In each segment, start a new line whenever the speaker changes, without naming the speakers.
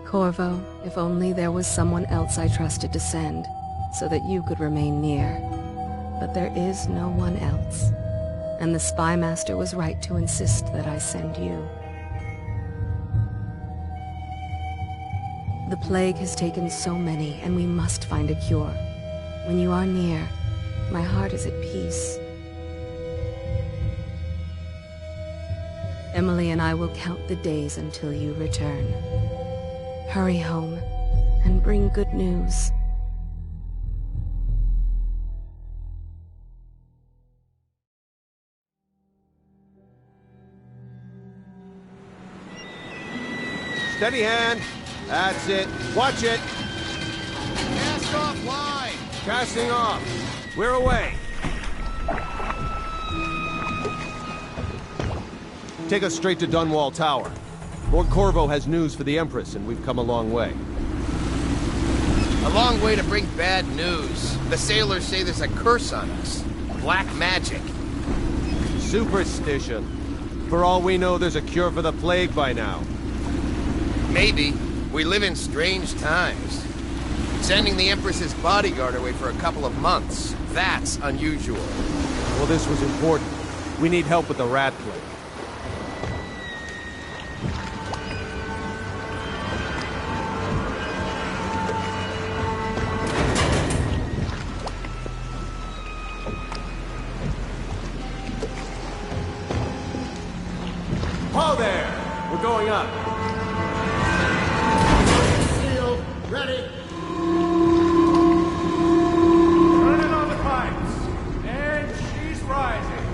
Corvo, if only there was someone else I trusted to send, so that you could remain near. But there is no one else, and the Spy Master was right to insist that I send you. The plague has taken so many, and we must find a cure. When you are near, my heart is at peace. Emily and I will count the days until you return. Hurry home, and bring good news.
Steady hand. That's it. Watch it.
Cast off line.
Casting off. We're away. Take us straight to Dunwall Tower. Lord Corvo has news for the Empress, and we've come a long way.
A long way to bring bad news. The sailors say there's a curse on us. Black magic.
Superstition. For all we know, there's a cure for the plague by now.
Maybe. We live in strange times. Sending the Empress's bodyguard away for a couple of months. That's unusual.
Well, this was important. We need help with the rat plague. Ho there! We're going up.
Sealed. Ready.
Turning on the pipes. And she's rising.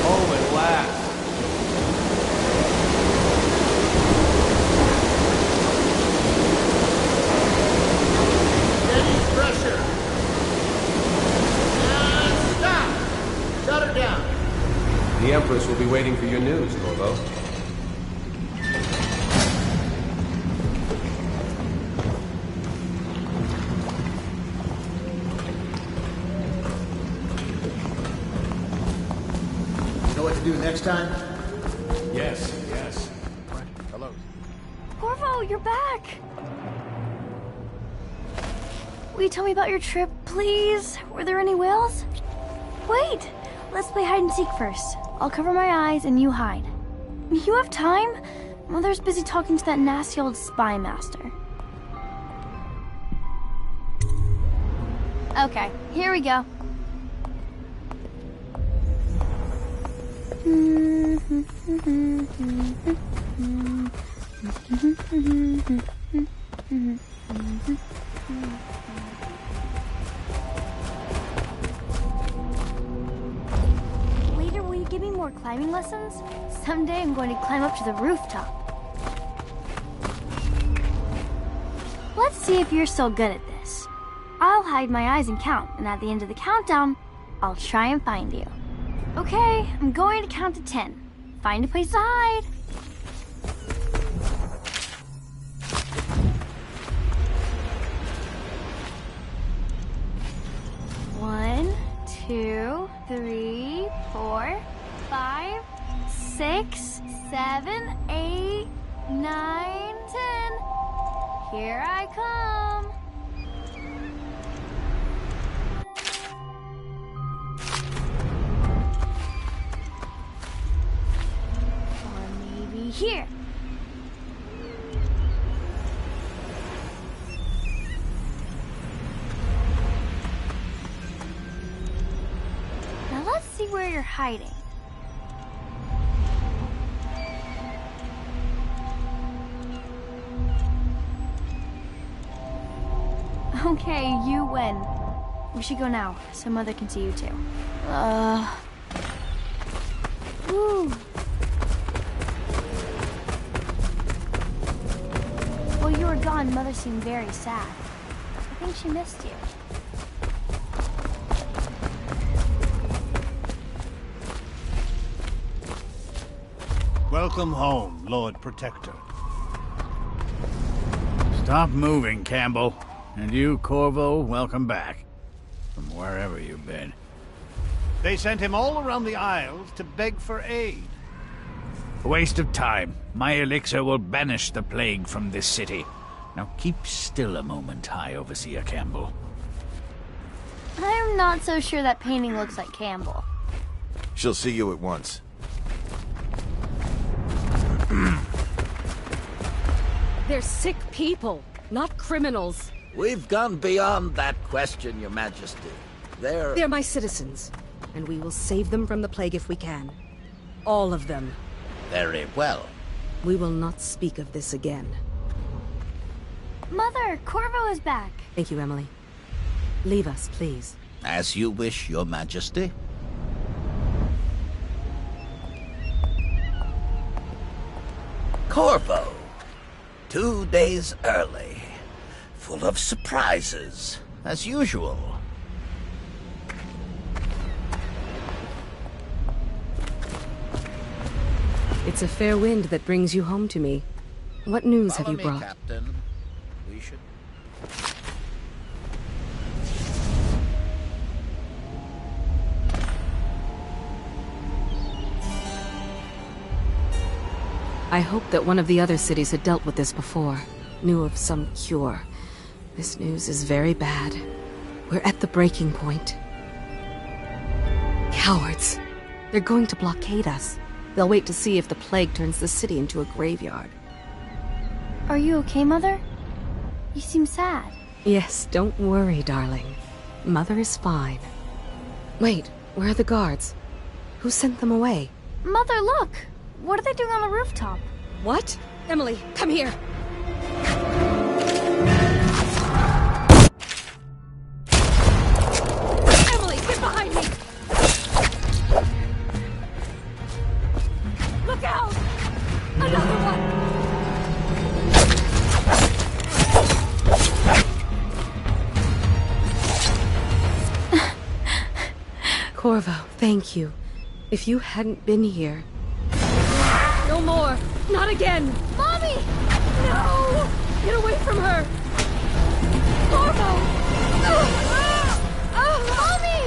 Home at last.
Steady pressure. And stop. Shut her down.
The Empress will be waiting for your news, Corvo.
Know what to do next time?
Yes, yes.
Hello.
Corvo, you're back! Will you tell me about your trip, please? Were there any whales? Wait! Let's play hide and seek first. I'll cover my eyes and you hide. You have time? Mother's busy talking to that nasty old spy master. Okay, here we go. Later, will you give me more climbing lessons? Someday I'm going to climb up to the rooftop. Let's see if you're still good at this. I'll hide my eyes and count, and at the end of the countdown, I'll try and find you. Okay, I'm going to count to 10. Find a place to hide. One, 2, 3, 4, 5, 6, 7, 8, 9, 10. Here I come. Or maybe here. Now let's see where you're hiding. Okay, you win. We should go now, so Mother can see you too. Woo. While you were gone, Mother seemed very sad. I think she missed you.
Welcome home, Lord Protector. Stop moving, Campbell. And you, Corvo, welcome back. From wherever you've been. They sent him all around the Isles to beg for aid. A waste of time. My elixir will banish the plague from this city. Now keep still a moment, High Overseer Campbell.
I'm not so sure that painting looks like Campbell.
She'll see you at once.
They're sick people, not criminals.
We've gone beyond that question, Your Majesty.
They're my citizens, and we will save them from the plague if we can. All of them.
Very well.
We will not speak of this again.
Mother, Corvo is back.
Thank you, Emily. Leave us, please.
As you wish, Your Majesty. Corvo. 2 days early. Full of surprises, as usual.
It's a fair wind that brings you home to me. What news have you brought?
Captain. We should...
I hoped that one of the other cities had dealt with this before, knew of some cure. This news is very bad. We're at the breaking point. Cowards. They're going to blockade us. They'll wait to see if the plague turns the city into a graveyard.
Are you okay, Mother? You seem sad.
Yes, don't worry, darling. Mother is fine. Wait, where are the guards? Who sent them away?
Mother, look! What are they doing on the rooftop?
What? Emily, come here! Emily, get behind me! Look out! Another one! Corvo, thank you. If you hadn't been here... No more! Not again!
Mommy!
No! Get away from her! Corvo!
Mommy!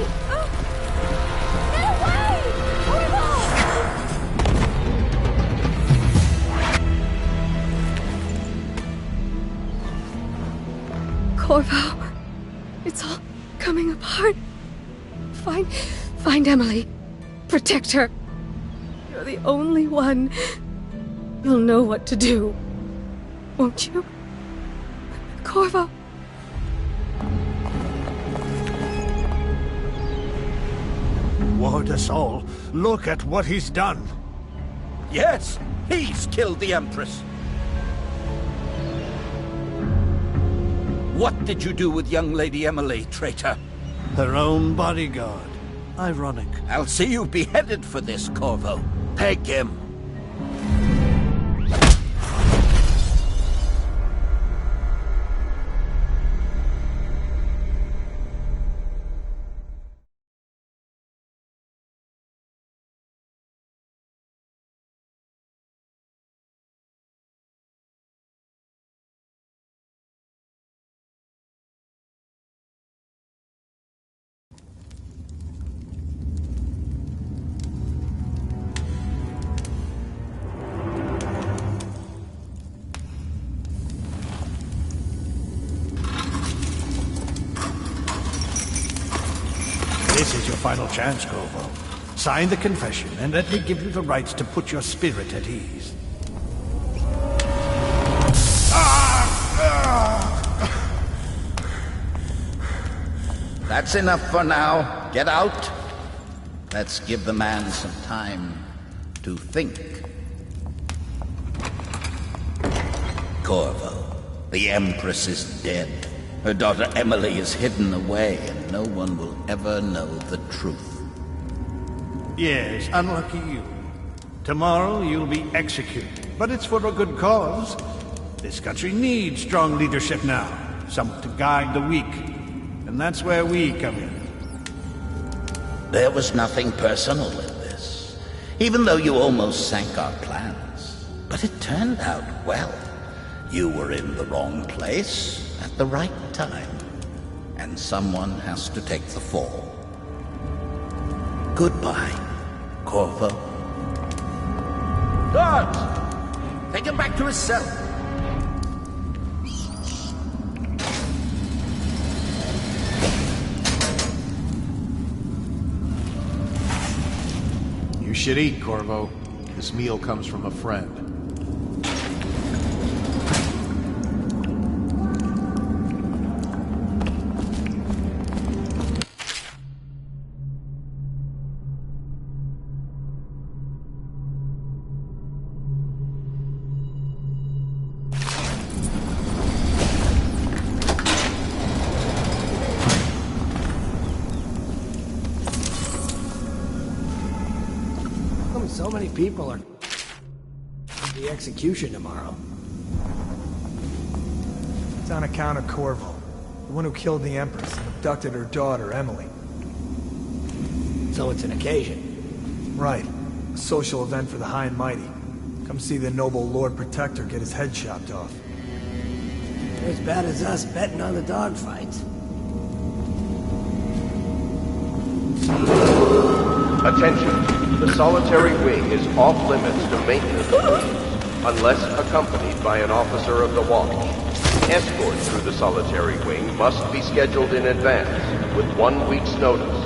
Get away!
Corvo! It's all coming apart. Find Emily. Protect her. You're the only one. You'll know what to do. Won't you? Corvo.
Ward us all. Look at what he's done.
Yes, he's killed the Empress. What did you do with young Lady Emily, traitor?
Her own bodyguard. Ironic.
I'll see you beheaded for this, Corvo. Peg him.
This is your final chance, Corvo. Sign the confession, and let me give you the rights to put your spirit at ease.
That's enough for now. Get out. Let's give the man some time to think. Corvo, the Empress is dead. Her daughter Emily is hidden away, and no one will ever know the truth.
Yes, unlucky you. Tomorrow you'll be executed, but it's for a good cause. This country needs strong leadership now, someone to guide the weak. And that's where we come in.
There was nothing personal in this, even though you almost sank our plans. But it turned out well. You were in the wrong place at the right time, and someone has to take the fall. Goodbye, Corvo. Guards! Take him back to his cell.
You should eat, Corvo. This meal comes from a friend.
So many people are at the execution tomorrow.
It's on account of Corvo, the one who killed the Empress and abducted her daughter, Emily.
So it's an occasion.
Right. A social event for the high and mighty. Come see the noble Lord Protector get his head chopped off.
They're as bad as us betting on the dogfights.
Attention. The solitary wing is off limits to maintenance unless accompanied by an officer of the watch. Escort through the solitary wing must be scheduled in advance with 1 week's notice.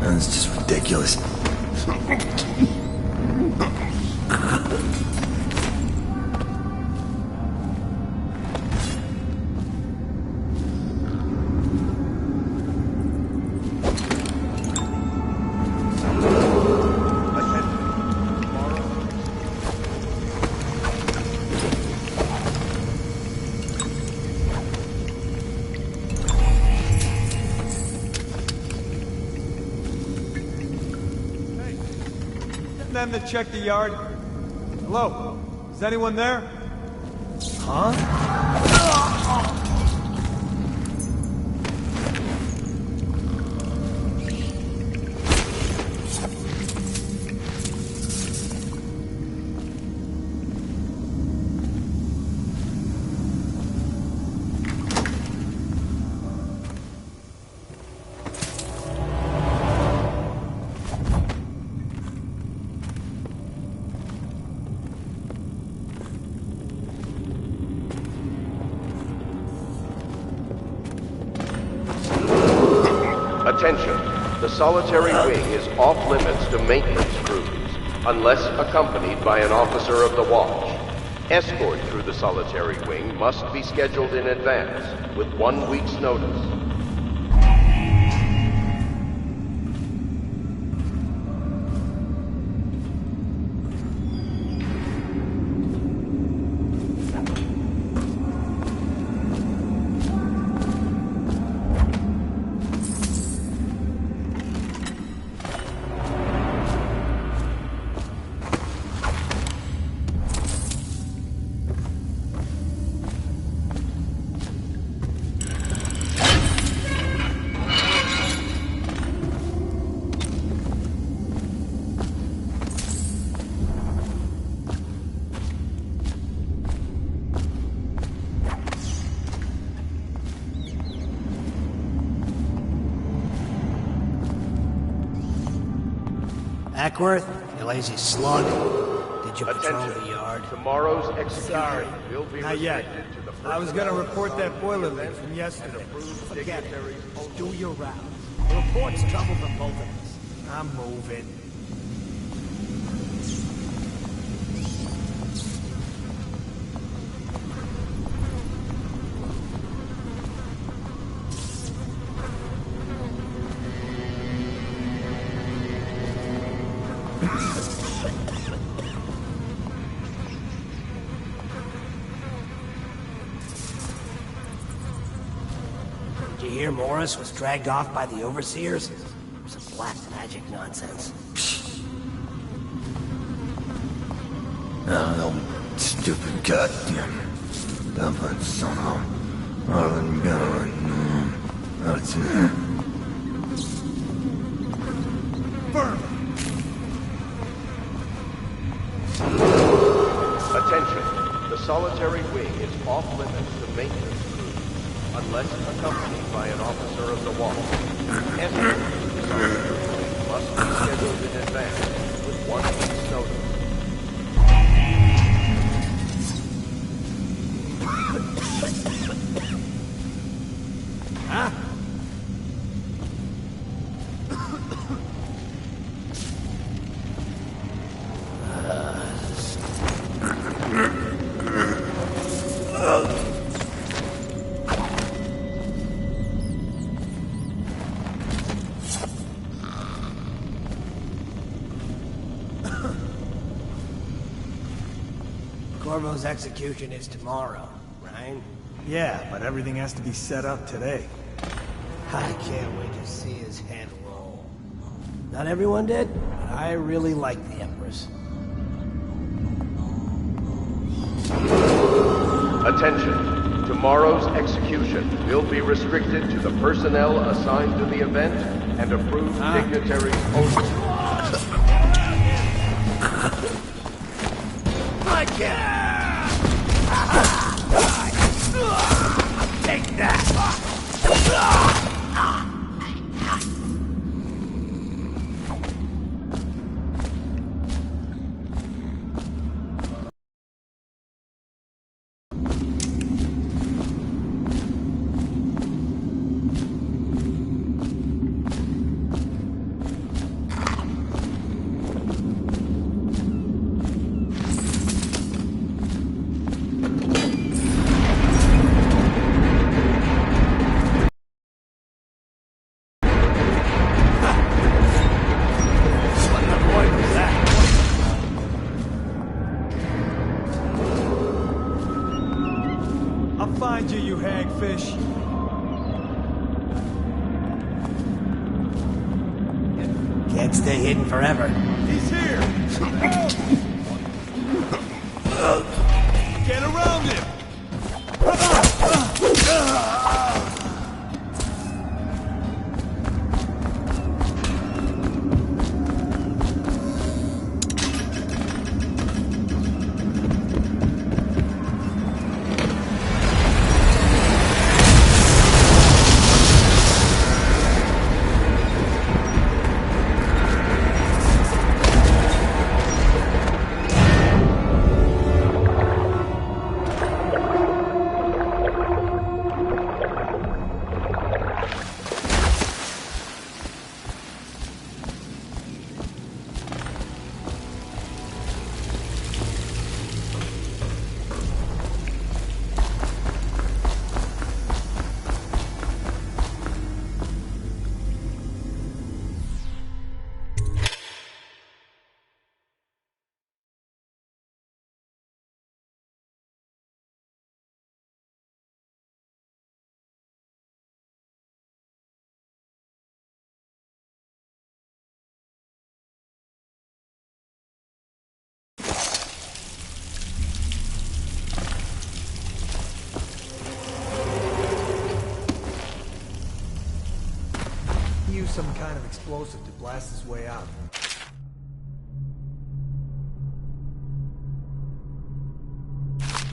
That's just ridiculous.
Them to check the yard. Hello? Is anyone there? Huh?
Attention. The solitary wing is off limits to maintenance crews unless accompanied by an officer of the watch. Escort through the solitary wing must be scheduled in advance with 1 week's notice.
Ackworth, you lazy slug. Did you patrol the yard?
Tomorrow's execution
Sorry,
will be
not yet.
restricted to the
I was gonna report that boiler leak from yesterday.
Forget it. Do your rounds. The report's trouble for both of us.
I'm moving.
hear Morris was dragged off by the overseers? Some black magic nonsense.
No, stupid goddamn stubborn son of Arlen Garrett. That's it.
Attention. The solitary wing is off limits to maintenance crews, unless accompanied by an officer of the watch. Escort to the solitary wing must be scheduled in advance with 1 week's notice.
Huh? Corvo's execution is tomorrow, right?
Yeah, but everything has to be set up today.
I can't wait to see his head roll. Not everyone did, but I really like the Empress.
Attention. Tomorrow's execution will be restricted to the personnel assigned to the event and approved dignitaries only.
I can't! Take that!
Find you, you hagfish.
Can't stay hidden forever.
He's here! Get around him! Use some kind of explosive to blast his way out.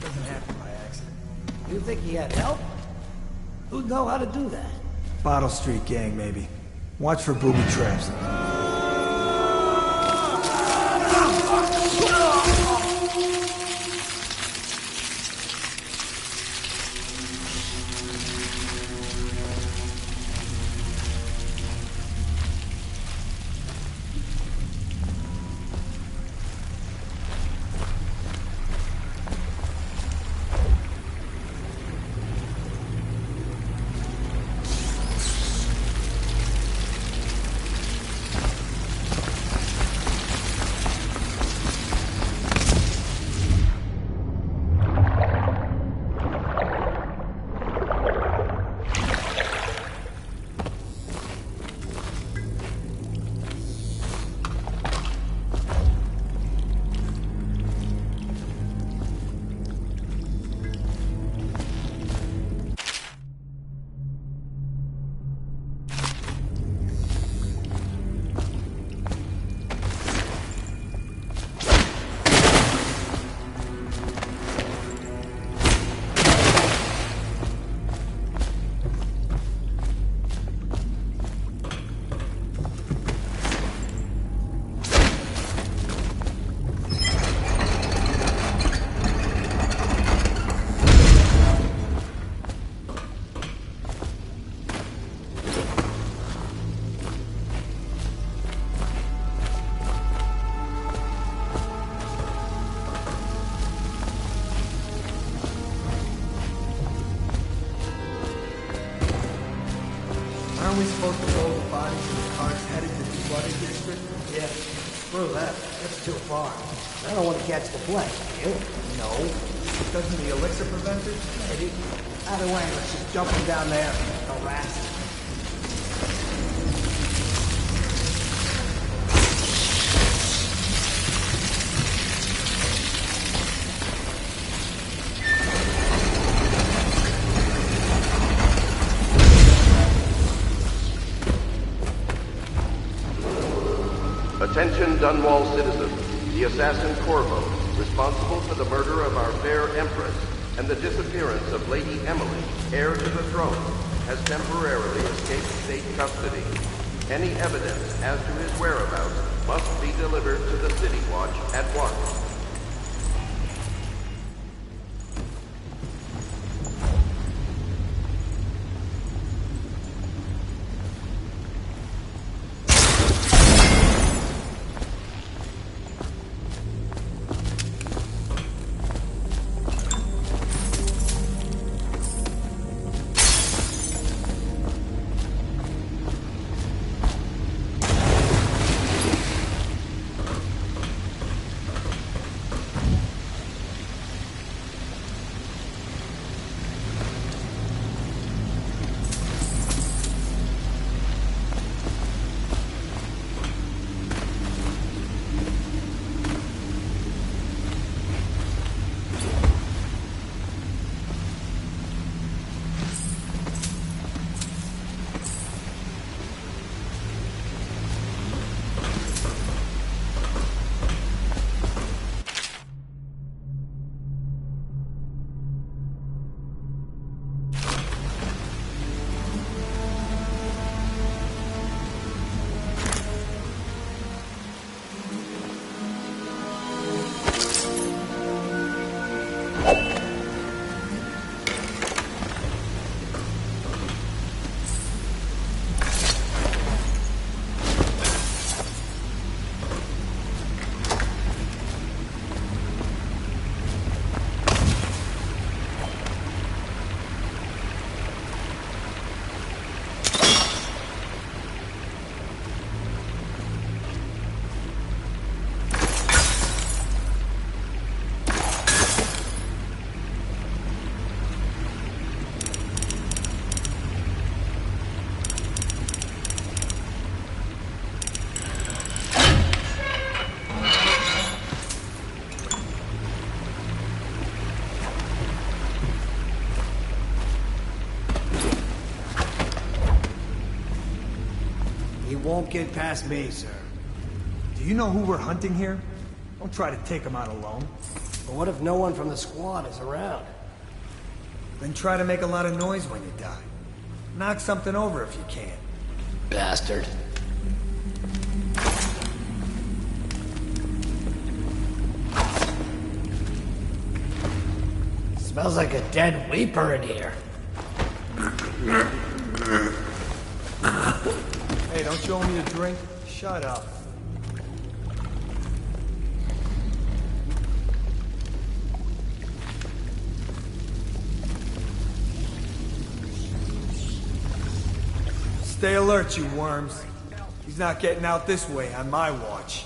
Doesn't happen by accident.
You think he had help? Who'd know how to do that?
Bottle Street gang, maybe. Watch for booby traps. Aren't we supposed to load the bodies in the cars headed to the flooded district?
Yeah, screw that. That's too far. I don't want to catch the plane, you?
No. Doesn't the elixir prevent it?
Maybe. Either way, let's just jump them down there and harass them.
Attention Dunwall citizens. The assassin Corvo, responsible for the murder of our fair Empress and the disappearance of Lady Emily, heir to the throne, has temporarily escaped state custody. Any evidence as to his whereabouts must be delivered to the City Watch at once.
Won't get past me, sir.
Do you know who we're hunting here? Don't try to take him out alone.
But what if no one from the squad is around?
Then try to make a lot of noise when you die. Knock something over if you can.
Bastard. Smells like a dead weeper in here.
Hey, don't you owe me a drink? Shut up. Stay alert, you worms. He's not getting out this way on my watch.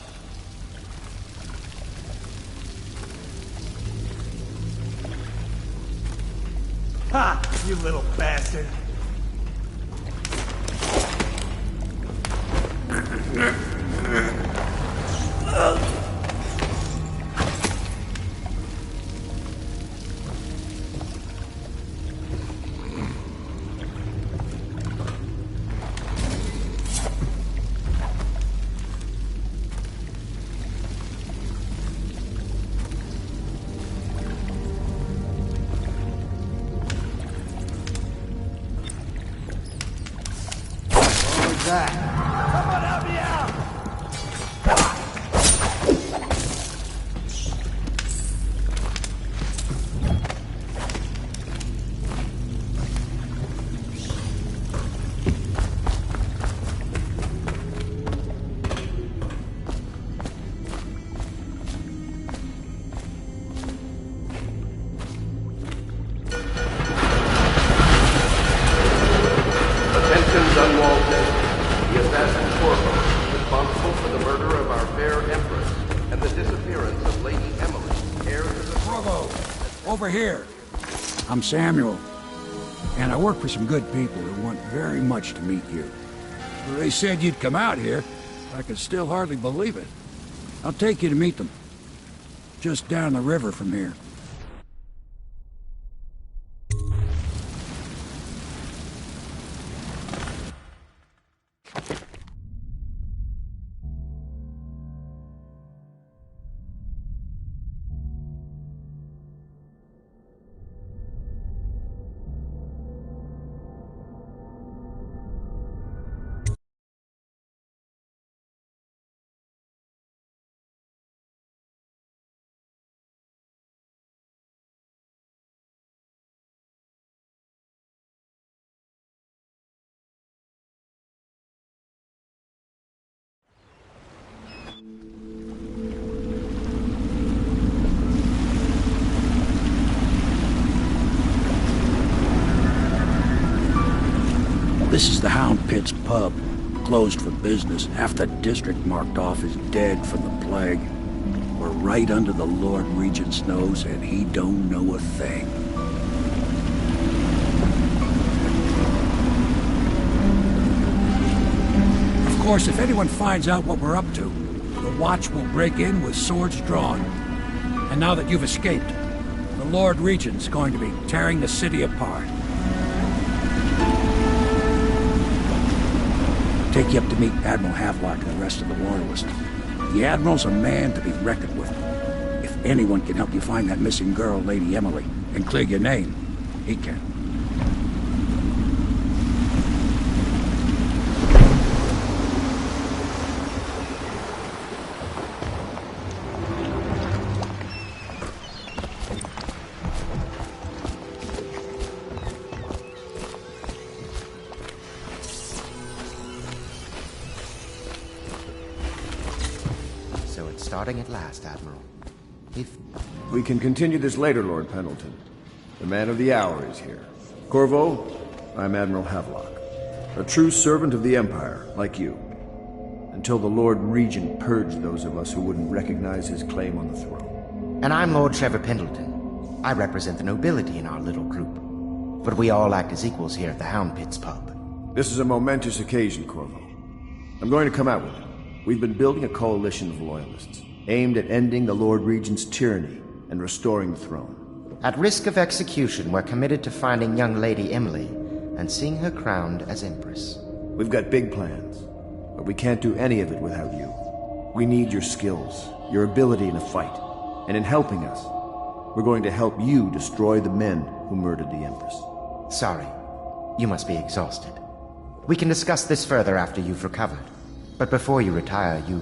Ha! You little bastard.
Someone help me out!
Attention Dunwall
over here. I'm Samuel, and I work for some good people who want very much to meet you. They said you'd come out here. I can still hardly believe it. I'll take you to meet them. Just down the river from here. This is the Hound Pit's pub, closed for business. Half the district marked off as dead from the plague. We're right under the Lord Regent's nose, and he don't know a thing. Of course, if anyone finds out what we're up to, the Watch will break in with swords drawn. And now that you've escaped, the Lord Regent's going to be tearing the city apart. Take you up to meet Admiral Havelock and the rest of the Loyalists. The Admiral's a man to be reckoned with. If anyone can help you find that missing girl, Lady Emily, and clear your name, he can.
Starting at last, Admiral. If...
We can continue this later, Lord Pendleton. The man of the hour is here. Corvo, I'm Admiral Havelock. A true servant of the Empire, like you. Until the Lord Regent purged those of us who wouldn't recognize his claim on the throne.
And I'm Lord Trevor Pendleton. I represent the nobility in our little group. But we all act as equals here at the Hound Pit's pub.
This is a momentous occasion, Corvo. I'm going to come out with it. We've been building a coalition of loyalists, aimed at ending the Lord Regent's tyranny and restoring the throne.
At risk of execution, we're committed to finding young Lady Emily and seeing her crowned as Empress.
We've got big plans, but we can't do any of it without you. We need your skills, your ability in a fight, and in helping us, we're going to help you destroy the men who murdered the Empress.
Sorry, you must be exhausted. We can discuss this further after you've recovered. But before you retire, you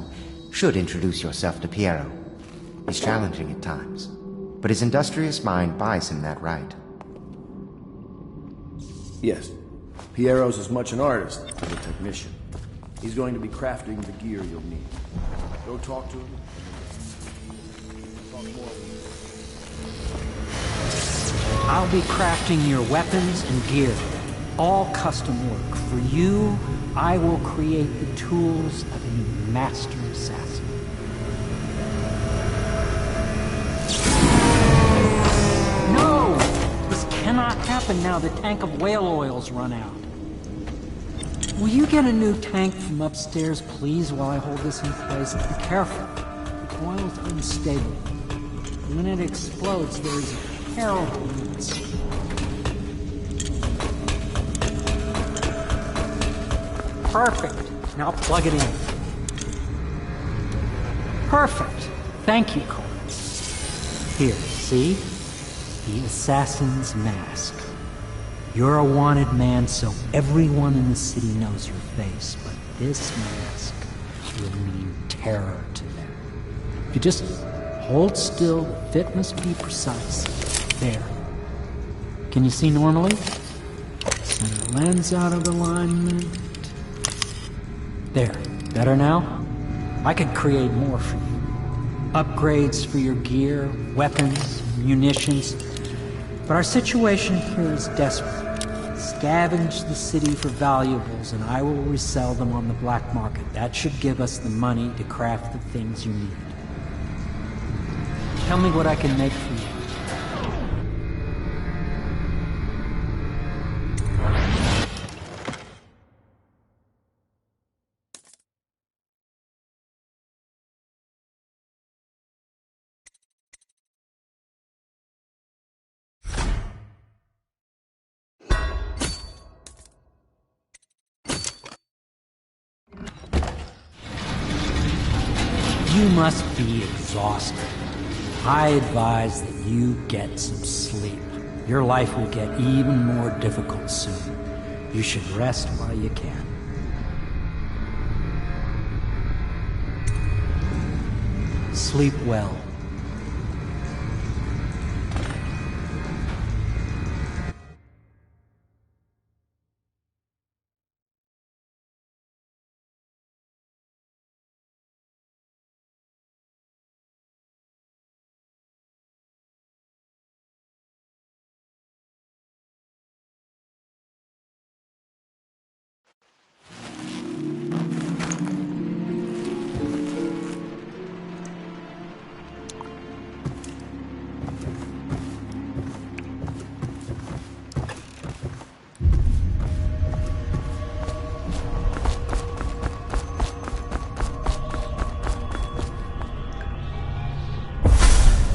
should introduce yourself to Piero. He's challenging at times, but his industrious mind buys him that right.
Yes, Piero's as much an artist as a technician. He's going to be crafting the gear you'll need. Go talk to him. Talk more.
I'll be crafting your weapons and gear. All custom work. For you, I will create the tools of a master assassin. No! This cannot happen now. The tank of whale oil's run out. Will you get a new tank from upstairs, please, while I hold this in place? Be careful. The oil's unstable. When it explodes, there's a terrible risk. Perfect. Now plug it in. Perfect. Thank you, Cole. Here, see? The assassin's mask. You're a wanted man, so everyone in the city knows your face, but this mask will mean terror to them. If you just hold still, the fit must be precise. There. Can you see normally? Center lens out of alignment. There. Better now? I could create more for you. Upgrades for your gear, weapons, munitions. But our situation here is desperate. Scavenge the city for valuables, and I will resell them on the black market. That should give us the money to craft the things you need. Tell me what I can make for you. You must be exhausted. I advise that you get some sleep. Your life will get even more difficult soon. You should rest while you can. Sleep well.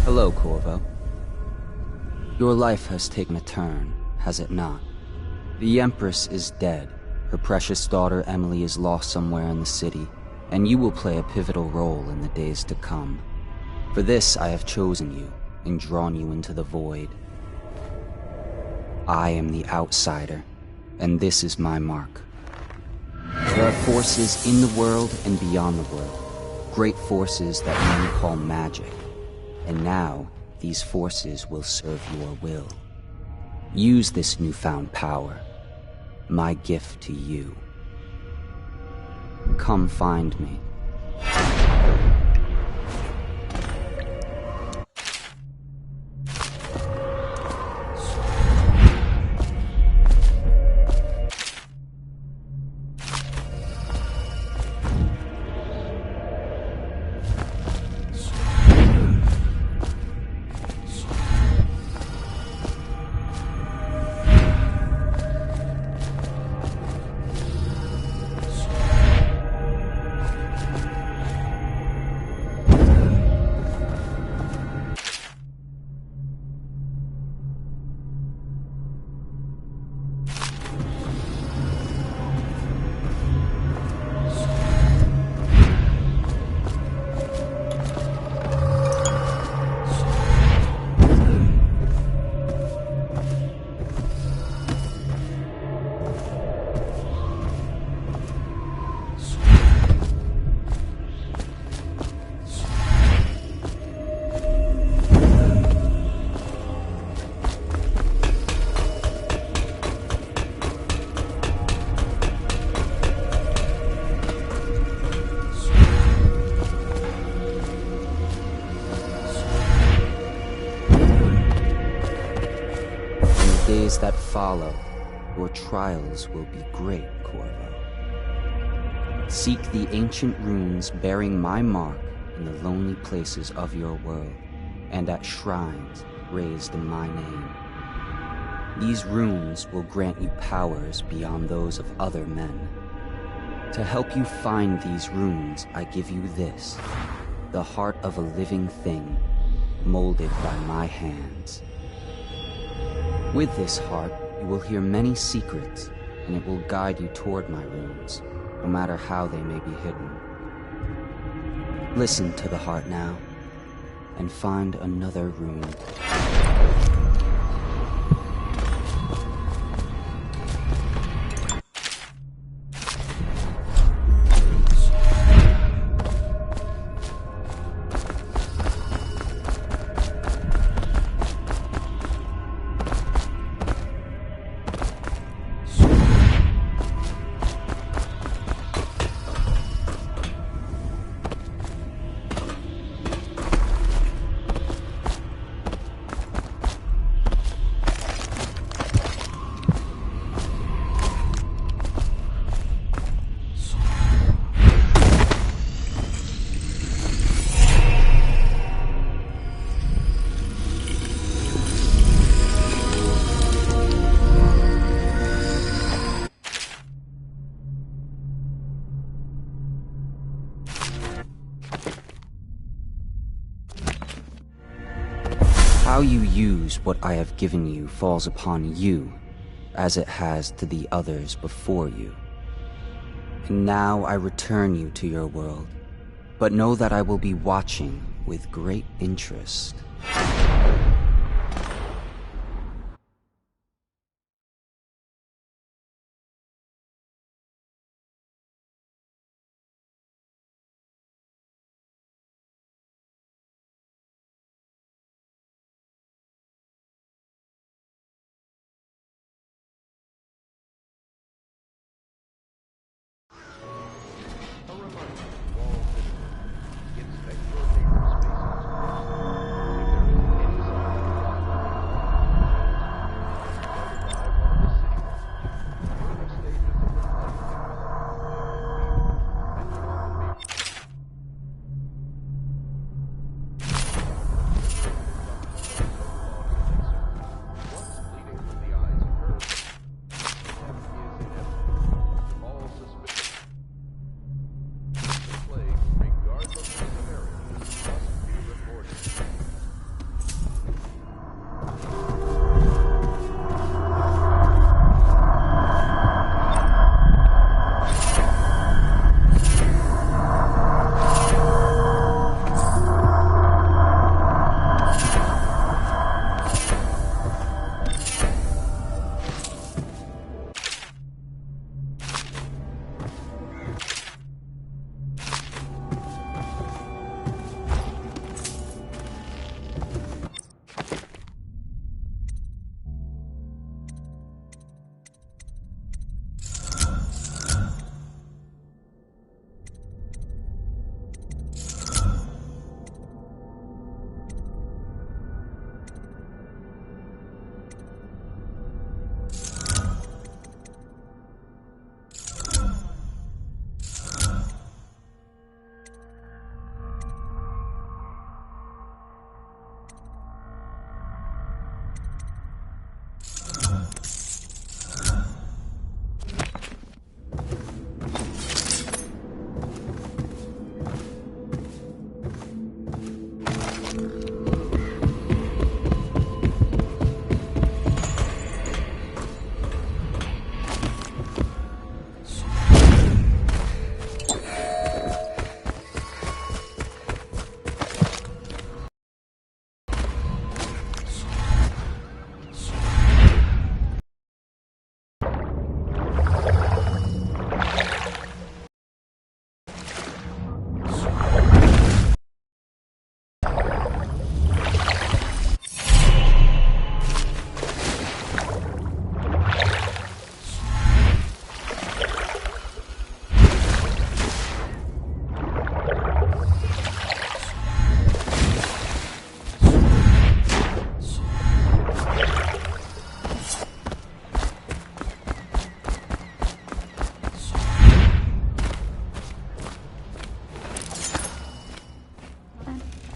Hello, Corvo. Your life has taken a turn, has it not? The Empress is dead. Her precious daughter Emily is lost somewhere in the city, and you will play a pivotal role in the days to come. For this, I have chosen you and drawn you into the void. I am the outsider, and this is my mark. There are forces in the world and beyond the world, great forces that men call magic. And now, these forces will serve your will. Use this newfound power, my gift to you. Come find me. That follow, your trials will be great, Corvo. Seek the ancient runes bearing my mark in the lonely places of your world, and at shrines raised in my name. These runes will grant you powers beyond those of other men. To help you find these runes, I give you this, the heart of a living thing, molded by my hands. With this heart, you will hear many secrets, and it will guide you toward my runes, no matter how they may be hidden. Listen to the heart now, and find another rune. How you use what I have given you falls upon you, as it has to the others before you. And now I return you to your world, but know that I will be watching with great interest.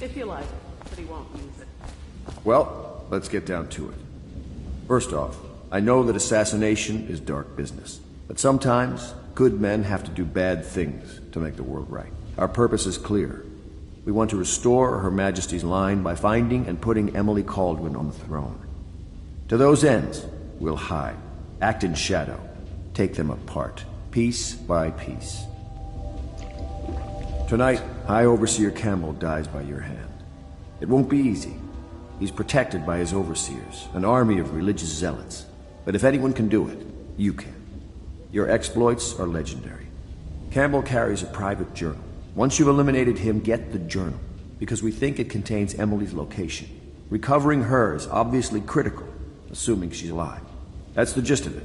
If you like, but he won't use it.
Well, let's get down to it. First off, I know that assassination is dark business, but sometimes good men have to do bad things to make the world right. Our purpose is clear. We want to restore Her Majesty's line by finding and putting Emily Kaldwin on the throne. To those ends, we'll hide, act in shadow, take them apart, piece by piece. Tonight, High Overseer Campbell dies by your hand. It won't be easy. He's protected by his overseers, an army of religious zealots. But if anyone can do it, you can. Your exploits are legendary. Campbell carries a private journal. Once you've eliminated him, get the journal, because we think it contains Emily's location. Recovering her is obviously critical, assuming she's alive. That's the gist of it.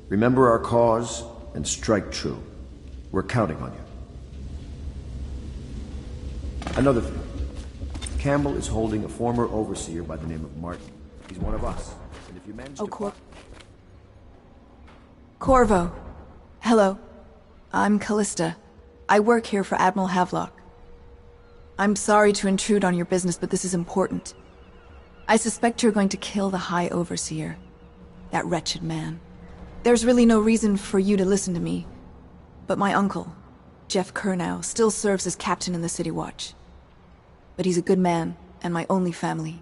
Remember our cause and strike true. We're counting on you. Another thing. Campbell is holding a former overseer by the name of Martin. He's one of us. And if you manage to...
Corvo. Hello. I'm Callista. I work here for Admiral Havelock. I'm sorry to intrude on your business, but this is important. I suspect you're going to kill the High Overseer. That wretched man. There's really no reason for you to listen to me. But my uncle, Jeff Kernow, still serves as captain in the City Watch. But he's a good man, and my only family.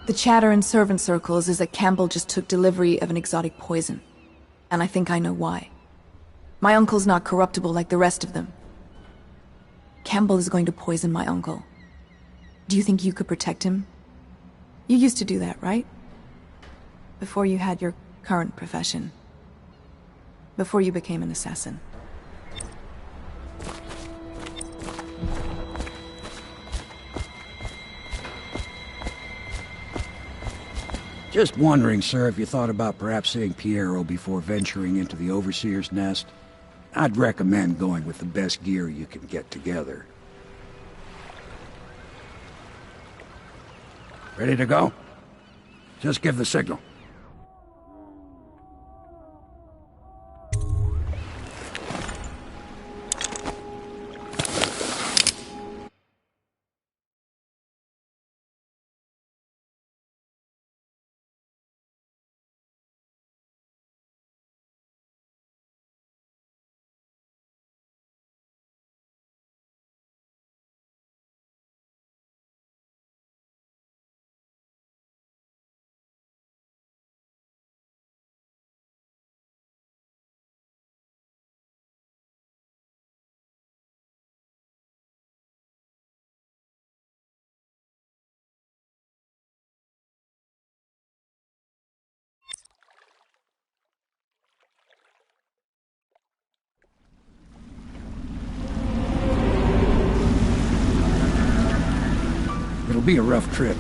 The chatter in servant circles is that Campbell just took delivery of an exotic poison. And I think I know why. My uncle's not corruptible like the rest of them. Campbell is going to poison my uncle. Do you think you could protect him? You used to do that, right? Before you had your current profession. Before you became an assassin.
Just wondering, sir, if you thought about perhaps seeing Piero before venturing into the Overseer's nest. I'd recommend going with the best gear you can get together. Ready to go? Just give the signal. It'll be a rough trip.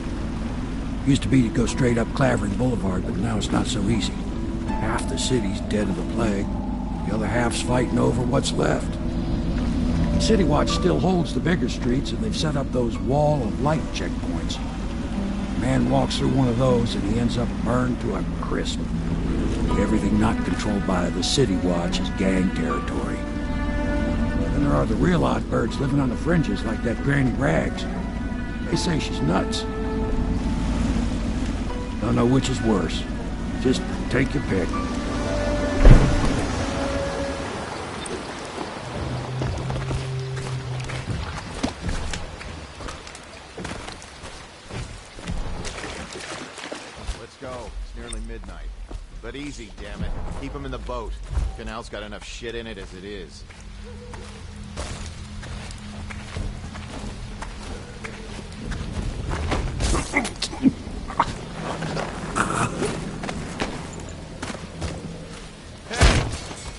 Used to be to go straight up Clavering Boulevard, but now it's not so easy. Half the city's dead of the plague. The other half's fighting over what's left. City Watch still holds the bigger streets, and they've set up those wall of light checkpoints. A man walks through one of those, and he ends up burned to a crisp. Everything not controlled by the City Watch is gang territory. Then there are the real odd birds living on the fringes, like that Granny Rags. They say she's nuts. Don't know which is worse. Just take your pick.
Let's go. It's nearly midnight. But easy, damn it. Keep them in the boat. Canal's got enough shit in it as it is.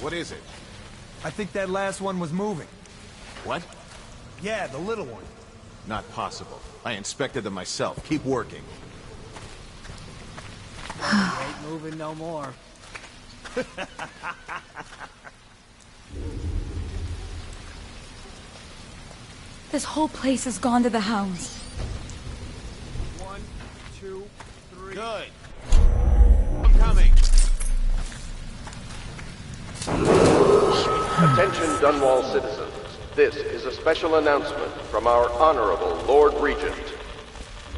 What is it?
I think that last one was moving.
What?
Yeah, the little one.
Not possible. I inspected them myself. Keep working.
Ain't moving no more.
This whole place has gone to the hounds.
1, 2, 3.
Good. I'm coming.
Attention Dunwall citizens. This is a special announcement from our Honorable Lord Regent.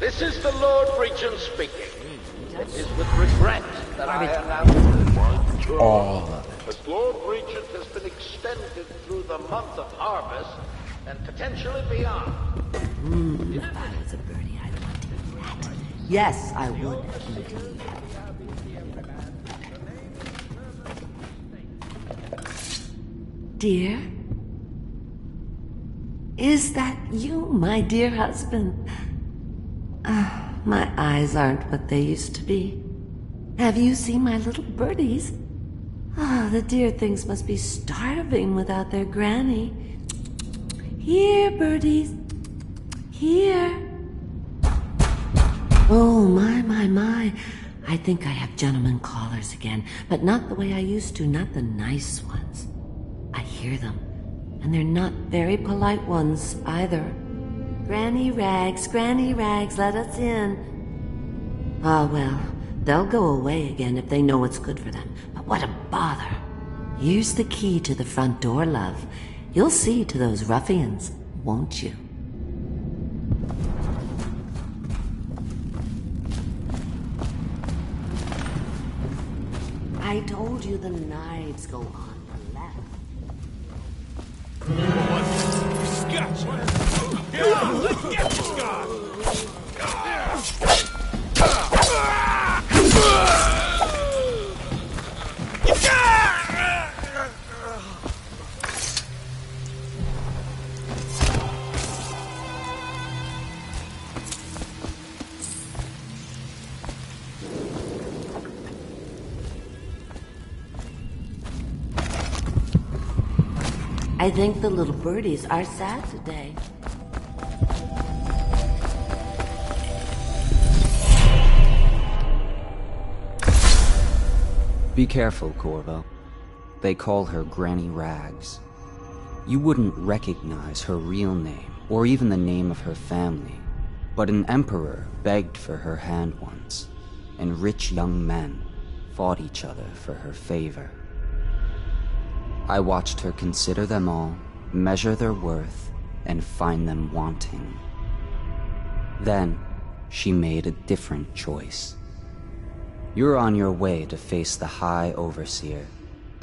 This is the Lord Regent speaking. It is with regret that I announce
All of it.
as Lord Regent has been extended through the month of harvest and potentially beyond.
If I was a birdie, I'd want to eat that. Yes, I would indeed. Dear? Is that you, my dear husband? My eyes aren't what they used to be. Have you seen my little birdies? The dear things must be starving without their granny. Here, birdies. Here. Oh, my. I think I have gentlemen callers again, but not the way I used to, not the nice ones. I hear them, and they're not very polite ones either. Granny Rags, let us in. Well, they'll go away again if they know what's good for them, but what a bother. Here's the key to the front door, love. You'll see to those ruffians, won't you? I told you the knives go on the left.
Let's get this guy!
I think the little birdies are sad today.
Be careful, Corvo. They call her Granny Rags. You wouldn't recognize her real name, or even the name of her family, but an emperor begged for her hand once, and rich young men fought each other for her favor. I watched her consider them all, measure their worth, and find them wanting. Then, she made a different choice. You're on your way to face the High Overseer,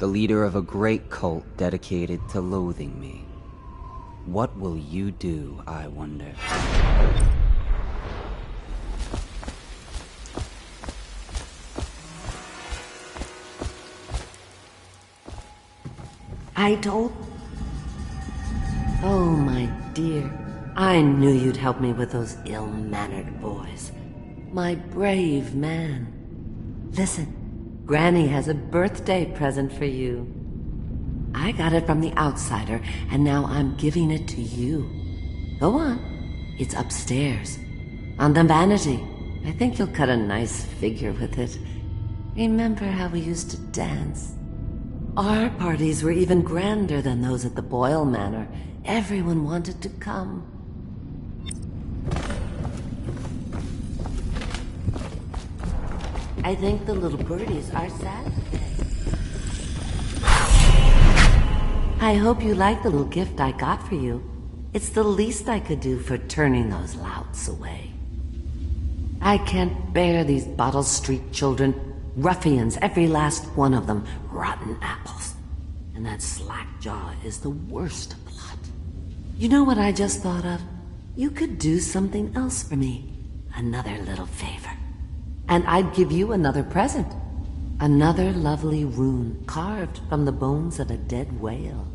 the leader of a great cult dedicated to loathing me. What will you do, I wonder?
I told... Oh, my dear. I knew you'd help me with those ill-mannered boys. My brave man. Listen, Granny has a birthday present for you. I got it from the outsider, and now I'm giving it to you. Go on. It's upstairs. On the vanity. I think you'll cut a nice figure with it. Remember how we used to dance? Our parties were even grander than those at the Boyle Manor. Everyone wanted to come. I think the little birdies are sad today. I hope you like the little gift I got for you. It's the least I could do for turning those louts away. I can't bear these Bottle Street children. Ruffians, every last one of them. Rotten apples. And that slack-jaw is the worst lot. You know what I just thought of? You could do something else for me. Another little favor. And I'd give you another present. Another lovely rune carved from the bones of a dead whale.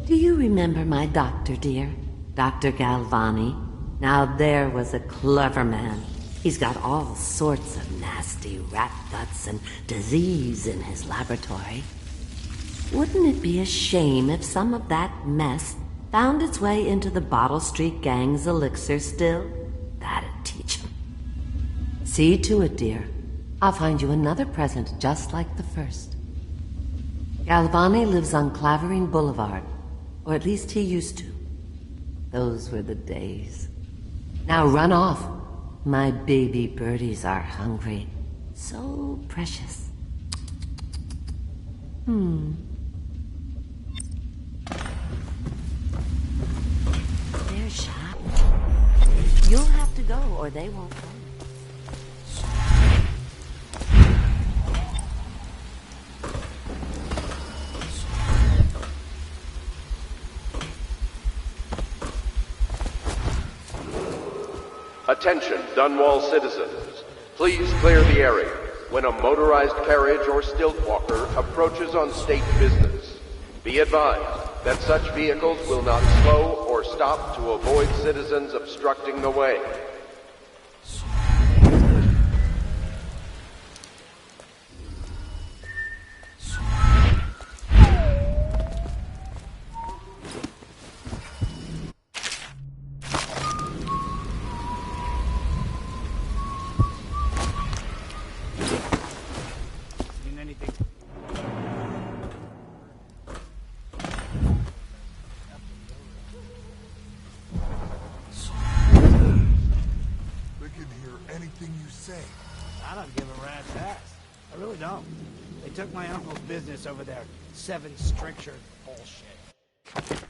Do you remember my doctor, dear? Dr. Galvani? Now there was a clever man. He's got all sorts of nasty rat guts and disease in his laboratory. Wouldn't it be a shame if some of that mess found its way into the Bottle Street Gang's elixir still? That'd teach him. See to it, dear. I'll find you another present just like the first. Galvani lives on Clavering Boulevard, or at least he used to. Those were the days. Now run off. My baby birdies are hungry. So precious. They're shy. You'll have to go, or they won't come.
Attention, Dunwall citizens. Please clear the area when a motorized carriage or stilt walker approaches on state business. Be advised that such vehicles will not slow or stop to avoid citizens obstructing the way.
I don't give a rat's ass. I really don't. They took my uncle's business over there. 7 stricture bullshit.